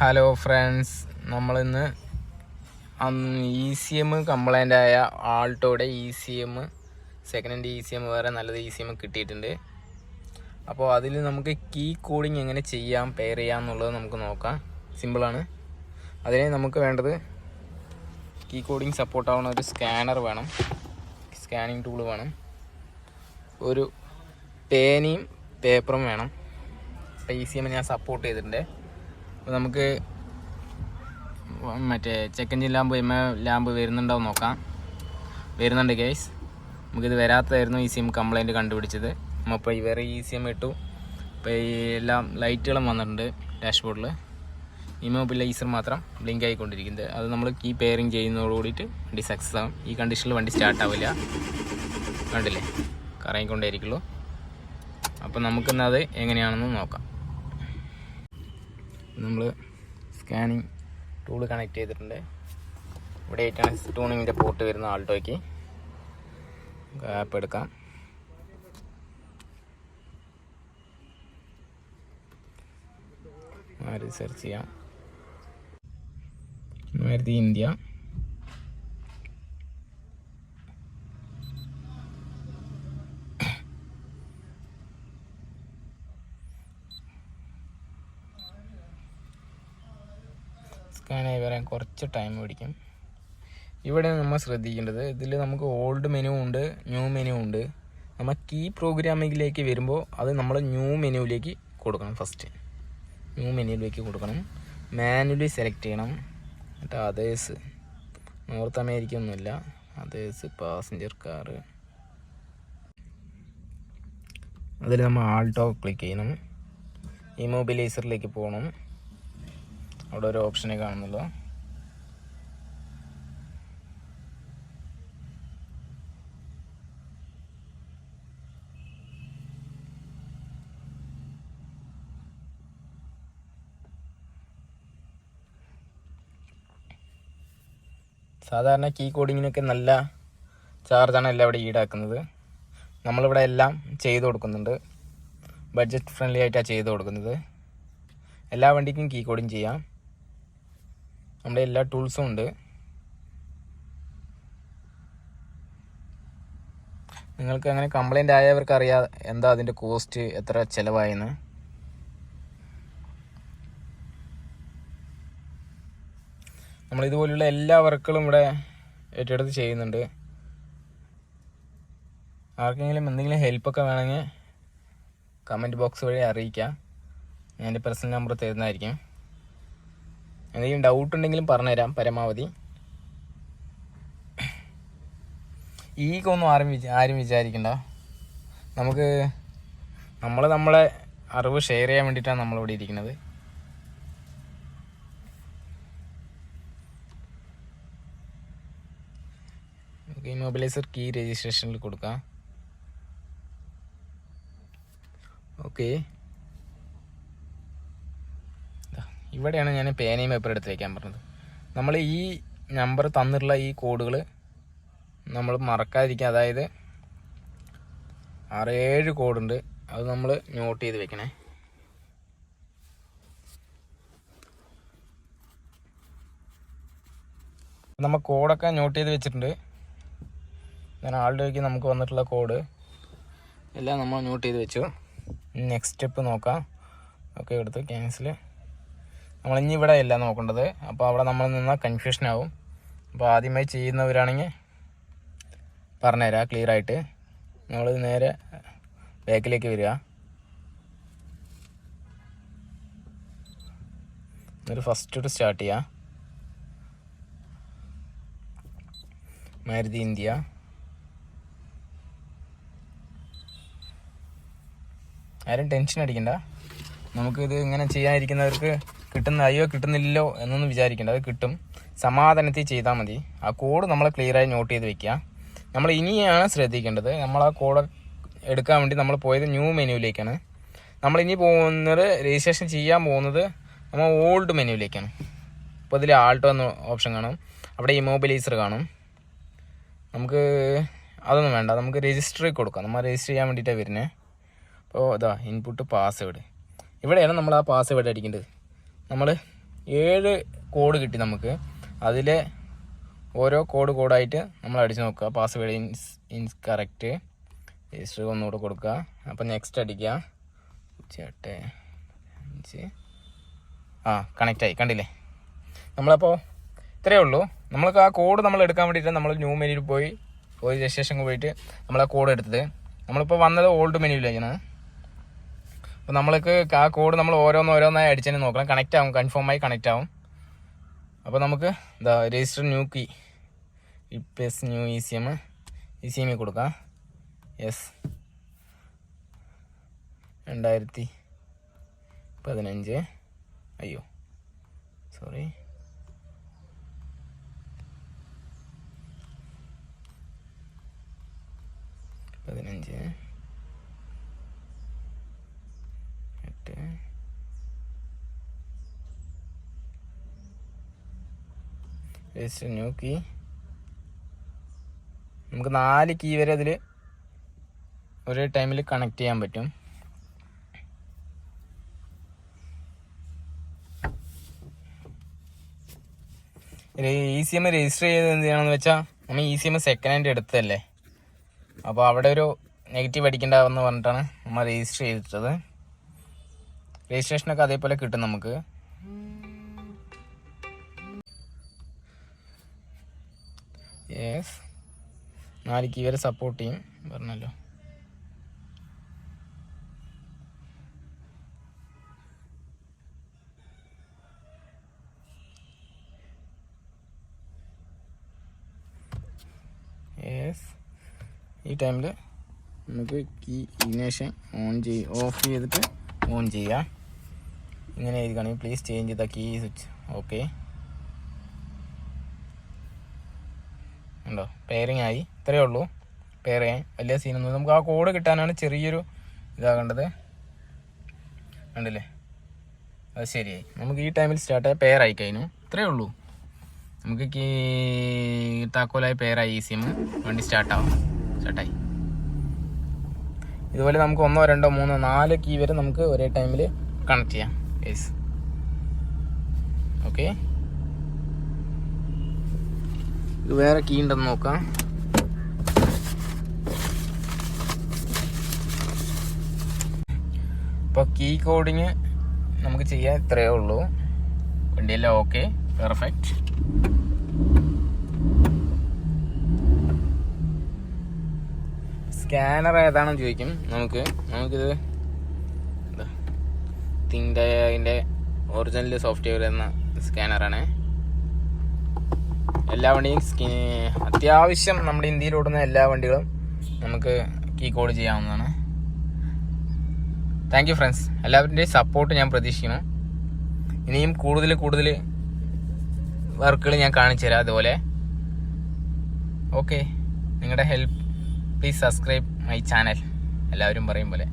Hello friends, നമ്മളിന്ന് ECM complaint ആയ ആൾട്ടോയുടെ ECM second hand ECM വേറെ നല്ലത് ECM കിട്ടിയിട്ടുണ്ട്. അപ്പോൾ അതിൽ നമുക്ക് കീ കോഡിങ് എങ്ങനെ ചെയ്യാം, പെയർ ചെയ്യാം എന്നുള്ളത് നമുക്ക് നോക്കാം. സിമ്പിളാണ്. അതിന് നമുക്ക് വേണ്ടത് കീ കോഡിങ് സപ്പോർട്ടാവുന്ന ഒരു സ്കാനർ വേണം, സ്കാനിങ് ടൂൾ വേണം, ഒരു പേനയും പേപ്പറും വേണം. അപ്പോൾ ECM ഞാൻ സപ്പോർട്ട് ചെയ്തിട്ടുണ്ട്. അപ്പോൾ നമുക്ക് മറ്റേ ചെക്ക് എഞ്ചിൻ ലാമ്പ് വരുന്നുണ്ടോ നോക്കാം. വരുന്നുണ്ട് ഗൈസ്. നമുക്കിത് വരാത്തതായിരുന്നു ECM കംപ്ലൈൻറ്റ് കണ്ടുപിടിച്ചത്. നമ്മളിപ്പോൾ ഈ വേറെ ECM ഇട്ടു. ഇപ്പോൾ ഈ എല്ലാം ലൈറ്റുകളും വന്നിട്ടുണ്ട് ഡാഷ്ബോർഡിൽ. ഇമോബിലൈസർ മാത്രം ബ്ലിങ്ക് ആയിക്കൊണ്ടിരിക്കുന്നത്. അത് നമ്മൾ കീ പെയറിങ് ചെയ്യുന്നതോട് കൂടിയിട്ട് വണ്ടി സക്സസ് ആകും. ഈ കണ്ടീഷനിൽ വണ്ടി സ്റ്റാർട്ടാവില്ല. കണ്ടില്ലേ, കറങ്ങിക്കൊണ്ടേയിരിക്കുള്ളൂ. അപ്പോൾ നമുക്കിന്നത് എങ്ങനെയാണെന്ന് നോക്കാം. നമ്മൾ സ്കാനിങ് ടൂൾ കണക്ട് ചെയ്തിട്ടുണ്ട്. ഇവിടെ ആയിട്ടാണ് ട്യൂണിങ്ങിൻ്റെ പോർട്ട് വരുന്ന ആൾട്ടോയ്ക്ക്. ആപ്പ് എടുക്കാം. സെർച്ച് ചെയ്യാം. മാരുതി ഇന്ത്യ. സ്കാനായി വരാൻ കുറച്ച് ടൈം പിടിക്കും. ഇവിടെ നമ്മൾ ശ്രദ്ധിക്കേണ്ടത്, ഇതിൽ നമുക്ക് ഓൾഡ് മെനു ഉണ്ട്, ന്യൂ മെനു ഉണ്ട്. നമ്മൾ കീ പ്രോഗ്രാമിങ്ങിലേക്ക് വരുമ്പോൾ അത് നമ്മൾ ന്യൂ മെനുവിലേക്ക് കൊടുക്കണം. ഫസ്റ്റ് ന്യൂ മെനുവിലേക്ക് കൊടുക്കണം. മാനുവലി സെലക്ട് ചെയ്യണം. എന്നിട്ട് അതേഴ്സ്, നോർത്ത് അമേരിക്ക ഒന്നുമില്ല, അതേഴ്സ്, പാസഞ്ചർ കാറ്. അതിൽ നമ്മൾ ആൾട്ടോ ക്ലിക്ക് ചെയ്യണം. ഇമോബിലൈസറിലേക്ക് പോകണം. അവിടെ ഒരു ഓപ്ഷനെ കാണുന്നുള്ളൂ. സാധാരണ കീ കോഡിങ്ങിനൊക്കെ നല്ല ചാർജാണ് എല്ലാം ഇവിടെ ഈടാക്കുന്നത്. നമ്മളിവിടെ എല്ലാം ചെയ്ത് കൊടുക്കുന്നുണ്ട്. ബഡ്ജറ്റ് ഫ്രണ്ട്ലി ആയിട്ടാണ് ചെയ്ത് കൊടുക്കുന്നത്. എല്ലാ വണ്ടിക്കും കീ കോഡിങ് ചെയ്യാം. നമ്മുടെ എല്ലാ ടൂൾസും ഉണ്ട്. നിങ്ങൾക്ക് അങ്ങനെ കംപ്ലൈൻ്റ് ആയവർക്ക് അറിയാം എന്താ അതിൻ്റെ കോസ്റ്റ്, എത്ര ചിലവായെന്ന്. നമ്മളിതുപോലുള്ള എല്ലാ വർക്കുകളും ഇവിടെ ഏറ്റെടുത്ത് ചെയ്യുന്നുണ്ട്. ആർക്കെങ്കിലും എന്തെങ്കിലും ഹെൽപ്പൊക്കെ വേണമെങ്കിൽ കമൻറ്റ് ബോക്സ് വഴി അറിയിക്കാം. ഞാൻ എൻ്റെ പേഴ്സണൽ നമ്പർ തരുന്നതായിരിക്കും. എന്തെങ്കിലും ഡൗട്ട് ഉണ്ടെങ്കിലും പറഞ്ഞുതരാം പരമാവധി. ഒന്നും ആരും വിചാരിക്കണ്ട. നമ്മളെ അറിവ് ഷെയർ ചെയ്യാൻ വേണ്ടിയിട്ടാണ് നമ്മളിവിടെ ഇരിക്കുന്നത്. നമുക്ക് ഇമോബിലൈസർ കീ രജിസ്ട്രേഷനിൽ കൊടുക്കാം. ഓക്കെ, ഇവിടെയാണ് ഞാൻ പേനയും പേപ്പർ എടുത്ത് വയ്ക്കാൻ പറഞ്ഞത്. നമ്മൾ ഈ നമ്പർ തന്നിട്ടുള്ള ഈ കോഡുകൾ നമ്മൾ മറക്കാതിരിക്കുക. അതായത് 6-7 കോഡുണ്ട്, അത് നമ്മൾ നോട്ട് ചെയ്ത് വെക്കണേ. നമ്മൾ കോഡൊക്കെ നോട്ട് ചെയ്ത് വെച്ചിട്ടുണ്ട്. ഞാൻ ആളുടെ നമുക്ക് വന്നിട്ടുള്ള കോഡ് എല്ലാം നമ്മൾ നോട്ട് ചെയ്ത് വെച്ചു. നെക്സ്റ്റ് സ്റ്റെപ്പ് നോക്കാം. ഓക്കെ എടുത്ത് ക്യാൻസൽ. നമ്മളിനി ഇവിടെ അല്ല നോക്കേണ്ടത്. അപ്പോൾ അവിടെ നമ്മൾ നിന്നാൽ കൺഫ്യൂഷൻ ആവും. അപ്പോൾ ആദ്യമായി ചെയ്യുന്നവരാണെങ്കിൽ പറഞ്ഞുതരാം ക്ലിയർ ആയിട്ട്. നമ്മൾ നേരെ ബാക്കിലേക്ക് വരിക. എന്നിട്ട് ഫസ്റ്റ് സ്റ്റാർട്ട് ചെയ്യുക. മാരുതി ഇന്ത്യ. ആരും ടെൻഷൻ അടിക്കണ്ട. നമുക്കിത് ഇങ്ങനെ ചെയ്യാനിരിക്കുന്നവർക്ക് കിട്ടുന്നില്ലല്ലോ എന്നൊന്നും വിചാരിക്കേണ്ട. അത് കിട്ടും. സമാധാനത്തിൽ ചെയ്താൽ മതി. ആ കോഡ് നമ്മൾ ക്ലിയറായി നോട്ട് ചെയ്ത് വെക്കുക. നമ്മൾ ഇനിയാണ് ശ്രദ്ധിക്കേണ്ടത്. നമ്മൾ ആ കോഡ് എടുക്കാൻ വേണ്ടി നമ്മൾ പോയത് ന്യൂ മെനുവിലേക്കാണ്. നമ്മളിനി പോകുന്നത്, രജിസ്ട്രേഷൻ ചെയ്യാൻ പോകുന്നത് നമ്മൾ ഓൾഡ് മെനുവിലേക്കാണ്. അപ്പോൾ ഇതിൽ ആൾട്ടോ എന്ന ഓപ്ഷൻ കാണും. അവിടെ ഇമോബിലൈസർ കാണും. നമുക്ക് അതൊന്നും വേണ്ട. നമുക്ക് രജിസ്റ്ററിൽ കൊടുക്കാം. നമ്മൾ രജിസ്റ്റർ ചെയ്യാൻ വേണ്ടിയിട്ടാണ് വരുന്നത്. അപ്പോൾ ഇതാ ഇൻപുട്ട് പാസ്വേഡ്. ഇവിടെയാണ് നമ്മൾ ആ പാസ്വേഡ് അടിക്കേണ്ടത്. നമ്മൾ 7 കോഡ് കിട്ടി നമുക്ക്. അതിലെ ഓരോ കോഡായിട്ട് നമ്മൾ അടിച്ച് നോക്കുക. പാസ്വേഡ് ഇൻസ് കറക്റ്റ്, രജിസ്റ്റർ ഒന്നുകൂടെ കൊടുക്കുക. അപ്പം നെക്സ്റ്റ് അടിക്കുക. 5 കണക്റ്റായി, കണ്ടില്ലേ? നമ്മളപ്പോൾ ഇത്രയേ ഉള്ളൂ. നമ്മൾക്ക് ആ കോഡ് നമ്മൾ എടുക്കാൻ വേണ്ടിയിട്ട് നമ്മൾ ന്യൂ മെനുവിൽ പോയി രജിസ്ട്രേഷൻ പോയിട്ട് നമ്മൾ ആ കോഡ് എടുത്തത്. നമ്മളിപ്പോൾ വന്നത് ഓൾഡ് മെനുവിലേക്കാണ്. അപ്പോൾ നമ്മൾക്ക് ആ കോഡ് നമ്മൾ ഓരോന്നായി അടിച്ചതിന് നോക്കണം. കണക്റ്റ് ആവും, കൺഫേം ആയി കണക്റ്റ് ആവും. അപ്പോൾ നമുക്ക് register new key replace new ECM കൊടുക്കാം. യെസ്, 2015 അയ്യോ സോറി 15 8 രജിസ്റ്റർ ന്യൂ കീ. നമുക്ക് 4 കീ വരെ അതിൽ ഒരേ ടൈമിൽ കണക്ട് ചെയ്യാൻ പറ്റും. ECM രജിസ്റ്റർ ചെയ്തത് എന്തിനാണെന്ന് വെച്ചാൽ നമ്മൾ ECM സെക്കൻഡ് ഹാൻഡ് എടുത്തതല്ലേ, അപ്പോൾ അവിടെ ഒരു നെഗറ്റീവ് അടിക്കണ്ടാവെന്ന് പറഞ്ഞിട്ടാണ് നമ്മൾ രജിസ്റ്റർ ചെയ്തിട്ടത്. രജിസ്ട്രേഷനൊക്കെ അതേപോലെ കിട്ടും നമുക്ക്. യെസ്, 4 കീ വരെ സപ്പോർട്ട് ചെയ്യും പറഞ്ഞല്ലോ. യെസ്, ഈ ടൈമിൽ നമുക്ക് കീ ഇഗ്നേഷൻ ഓഫ് ചെയ്തിട്ട് ഓൺ ചെയ്യാം. ഇങ്ങനെ എഴുതിക്കുകയാണെങ്കിൽ പ്ലീസ് ചേഞ്ച് ചെയ്ത കീ സ്വിച്ച്. ഓക്കെ, ഉണ്ടോ? പെയറിങ് ആയി. ഇത്രയേ ഉള്ളൂ. പെയർ ചെയ്യാൻ വലിയ സീനൊന്നും. നമുക്ക് ആ കോഡ് കിട്ടാനാണ് ചെറിയൊരു ഇതാകേണ്ടത്. കണ്ടില്ലേ? അത് ശരിയായി. നമുക്ക് ഈ ടൈമിൽ സ്റ്റാർട്ടായ പെയർ ആയി കഴിഞ്ഞു. ഇത്രയേ ഉള്ളൂ. നമുക്ക് താക്കോലായി പെയറായി ECM വണ്ടി സ്റ്റാർട്ടായി. ഇതുപോലെ നമുക്ക് 1 2 3 4 കീ വരെ നമുക്ക് ഒരേ ടൈമിൽ കണക്ട് ചെയ്യാം. Yes, okay. ഇത് വേറെ കീ ഉണ്ടെന്ന് നോക്കാം. ഇപ്പോൾ കീ കോഡിങ് നമുക്ക് ചെയ്യാൻ ഇത്രയേ ഉള്ളൂ. വണ്ടിയെല്ലാം ഓക്കെ, പെർഫെക്റ്റ്. സ്കാനർ ഏതാണെന്ന് ചോദിക്കും. നമുക്കിത് തിങ്ഡയുടെ ഒറിജിനൽ സോഫ്റ്റ്വെയർ എന്ന സ്കാനറാണ്. എല്ലാ വണ്ടിയും അത്യാവശ്യം നമ്മുടെ ഇന്ത്യയിൽ ഓടുന്ന എല്ലാ വണ്ടികളും നമുക്ക് കീ കോഡ് ചെയ്യാവുന്നതാണ്. Thank you friends. എല്ലാവരുടെയും സപ്പോർട്ട് ഞാൻ പ്രതീക്ഷിക്കുന്നു. ഇനിയും കൂടുതൽ വർക്കുകൾ ഞാൻ കാണിച്ചു തരാം അതുപോലെ. ഓക്കെ, നിങ്ങളുടെ help please subscribe my channel. എല്ലാവരും പറയും പോലെ.